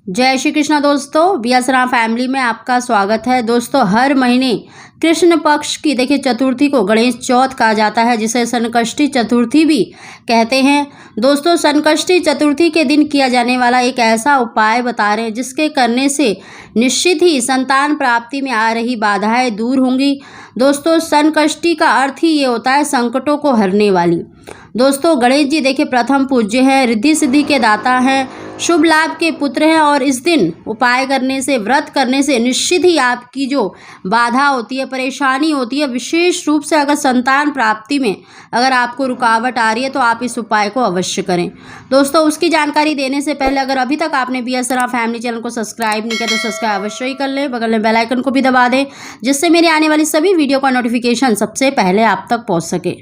जय श्री कृष्ण दोस्तों, बियासरा फैमिली में आपका स्वागत है। दोस्तों, हर महीने कृष्ण पक्ष की देखिए चतुर्थी को गणेश चौथ कहा जाता है, जिसे संकष्टी चतुर्थी भी कहते हैं। दोस्तों, संकष्टी चतुर्थी के दिन किया जाने वाला एक ऐसा उपाय बता रहे हैं जिसके करने से निश्चित ही संतान प्राप्ति में आ रही बाधाएं दूर होंगी। दोस्तों, संकष्टी का अर्थ ही ये होता है संकटों को हरने वाली। दोस्तों, गणेश जी देखिए प्रथम पूज्य हैं, रिद्धि सिद्धि के दाता हैं, शुभ लाभ के पुत्र हैं और इस दिन उपाय करने से, व्रत करने से निश्चित ही आपकी जो बाधा होती है, परेशानी होती है, विशेष रूप से अगर संतान प्राप्ति में अगर आपको रुकावट आ रही है तो आप इस उपाय को अवश्य करें। दोस्तों, उसकी जानकारी देने से पहले अगर अभी तक आपने बियासरा फैमिली चैनल को सब्सक्राइब नहीं किया तो सब्सक्राइब अवश्य ही कर लें, बगल में बेल आइकन को भी दबा दें, जिससे मेरी आने वाली सभी वीडियो का नोटिफिकेशन सबसे पहले आप तक पहुँच सके।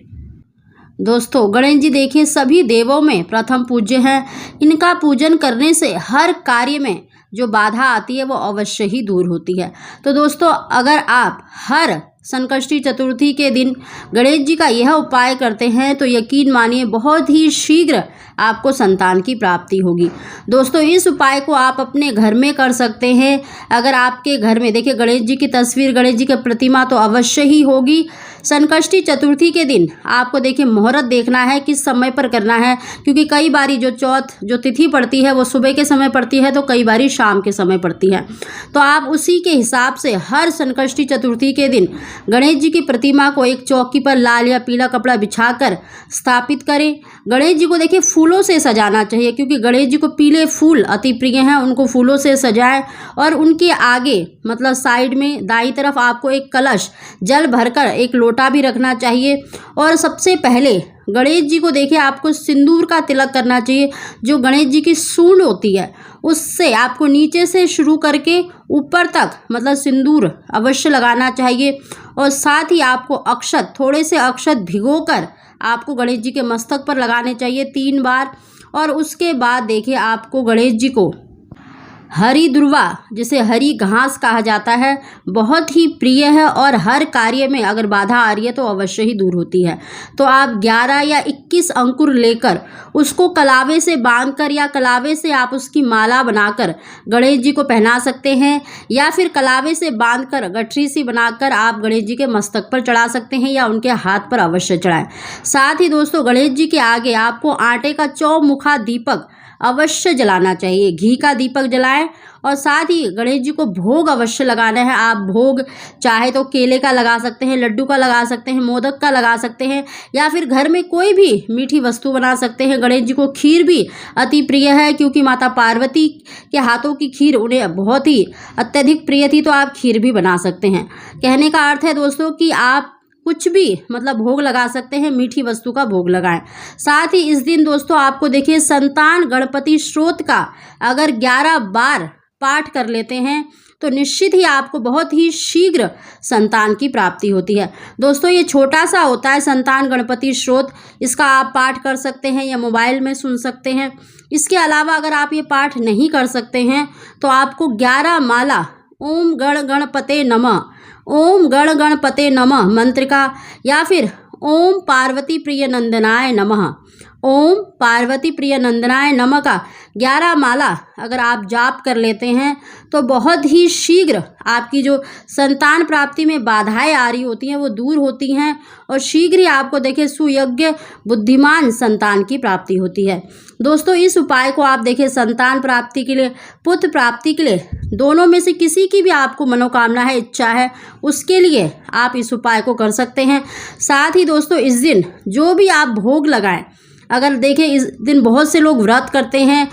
दोस्तों, गणेश जी देखिए सभी देवों में प्रथम पूज्य हैं। इनका पूजन करने से हर कार्य में जो बाधा आती है वो अवश्य ही दूर होती है। तो दोस्तों, अगर आप हर संकष्टी चतुर्थी के दिन गणेश जी का यह उपाय करते हैं तो यकीन मानिए बहुत ही शीघ्र आपको संतान की प्राप्ति होगी। दोस्तों, इस उपाय को आप अपने घर में कर सकते हैं। अगर आपके घर में देखिए गणेश जी की तस्वीर, गणेश जी की प्रतिमा तो अवश्य ही होगी। संकष्टी चतुर्थी के दिन आपको देखिए मुहूर्त देखना है, किस समय पर करना है, क्योंकि कई बारी जो चौथ जो तिथि पड़ती है वो सुबह के समय पड़ती है तो कई बारी शाम के समय पड़ती है। तो आप उसी के हिसाब से हर संकष्टी चतुर्थी के दिन गणेश जी की प्रतिमा को एक चौकी पर लाल या पीला कपड़ा बिछाकर स्थापित करें। गणेश जी को देखिए फूलों से सजाना चाहिए, क्योंकि गणेश जी को पीले फूल अति प्रिय हैं। उनको फूलों से सजाएं और उनके आगे मतलब साइड में दाईं तरफ आपको एक कलश जल भरकर एक लोटा भी रखना चाहिए। और सबसे पहले गणेश जी को देखिए आपको सिंदूर का तिलक करना चाहिए। जो गणेश जी की सूंड होती है उससे आपको नीचे से शुरू करके ऊपर तक मतलब सिंदूर अवश्य लगाना चाहिए। और साथ ही आपको अक्षत, थोड़े से अक्षत भिगोकर आपको गणेश जी के मस्तक पर लगाने चाहिए 3 बार। और उसके बाद देखिए आपको गणेश जी को हरी दुर्वा, जिसे हरी घास कहा जाता है, बहुत ही प्रिय है और हर कार्य में अगर बाधा आ रही है तो अवश्य ही दूर होती है। तो आप 11 या 21 अंकुर लेकर उसको कलावे से बांधकर या कलावे से आप उसकी माला बनाकर गणेश जी को पहना सकते हैं, या फिर कलावे से बांधकर गठरी सी बनाकर आप गणेश जी के मस्तक पर चढ़ा सकते हैं या उनके हाथ पर अवश्य चढ़ाएं। साथ ही दोस्तों, गणेश जी के आगे आपको आटे का चौमुखा दीपक अवश्य जलाना चाहिए, घी का दीपक जलाएं। और साथ ही गणेश जी को भोग अवश्य लगाना है। आप भोग चाहे तो केले का लगा सकते हैं, लड्डू का लगा सकते हैं, मोदक का लगा सकते हैं, या फिर घर में कोई भी मीठी वस्तु बना सकते हैं। गणेश जी को खीर भी अति प्रिय है, क्योंकि माता पार्वती के हाथों की खीर उन्हें बहुत ही अत्यधिक प्रिय थी, तो आप खीर भी बना सकते हैं। कहने का अर्थ है दोस्तों कि आप कुछ भी मतलब भोग लगा सकते हैं, मीठी वस्तु का भोग लगाएं। साथ ही इस दिन दोस्तों आपको देखिए संतान गणपति स्तोत्र का अगर 11 बार पाठ कर लेते हैं तो निश्चित ही आपको बहुत ही शीघ्र संतान की प्राप्ति होती है। दोस्तों, ये छोटा सा होता है संतान गणपति स्तोत्र, इसका आप पाठ कर सकते हैं या मोबाइल में सुन सकते हैं। इसके अलावा अगर आप ये पाठ नहीं कर सकते हैं तो आपको 11 माला ओम गण गणपते नमः, ओम गण गणपते नमः मंत्र का, या फिर ओम पार्वती प्रिय नंदनाय नमः, ओम पार्वती प्रिय नंदनाय नमः का 11 माला अगर आप जाप कर लेते हैं तो बहुत ही शीघ्र आपकी जो संतान प्राप्ति में बाधाएं आ रही होती हैं वो दूर होती हैं और शीघ्र ही आपको देखिए सुयोग्य बुद्धिमान संतान की प्राप्ति होती है। दोस्तों, इस उपाय को आप देखिए संतान प्राप्ति के लिए, पुत्र प्राप्ति के लिए, दोनों में से किसी की भी आपको मनोकामना है, इच्छा है, उसके लिए आप इस उपाय को कर सकते हैं। साथ ही दोस्तों, इस दिन जो भी आप भोग लगाएं, अगर देखें इस दिन बहुत से लोग व्रत करते हैं,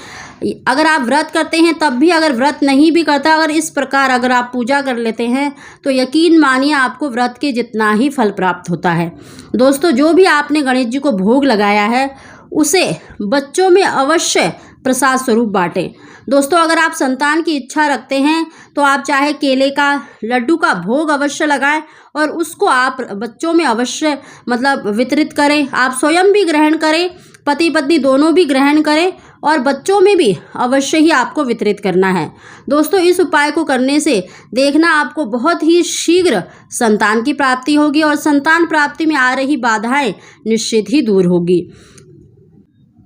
अगर आप व्रत करते हैं तब भी, अगर व्रत नहीं भी करता, अगर इस प्रकार अगर आप पूजा कर लेते हैं तो यकीन मानिए आपको व्रत के जितना ही फल प्राप्त होता है। दोस्तों, जो भी आपने गणेश जी को भोग लगाया है उसे बच्चों में अवश्य प्रसाद स्वरूप बांटें। दोस्तों, अगर आप संतान की इच्छा रखते हैं तो आप चाहे केले का, लड्डू का भोग अवश्य लगाएं और उसको आप बच्चों में अवश्य मतलब वितरित करें। आप स्वयं भी ग्रहण करें, पति पत्नी दोनों भी ग्रहण करें और बच्चों में भी अवश्य ही आपको वितरित करना है। दोस्तों, इस उपाय को करने से देखना आपको बहुत ही शीघ्र संतान की प्राप्ति होगी और संतान प्राप्ति में आ रही बाधाएं निश्चित ही दूर होगी।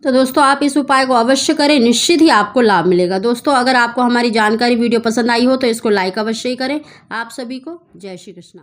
तो दोस्तों आप इस उपाय को अवश्य करें, निश्चित ही आपको लाभ मिलेगा। दोस्तों अगर आपको हमारी जानकारी वीडियो पसंद आई हो तो इसको लाइक अवश्य ही करें। आप सभी को जय श्री कृष्णा।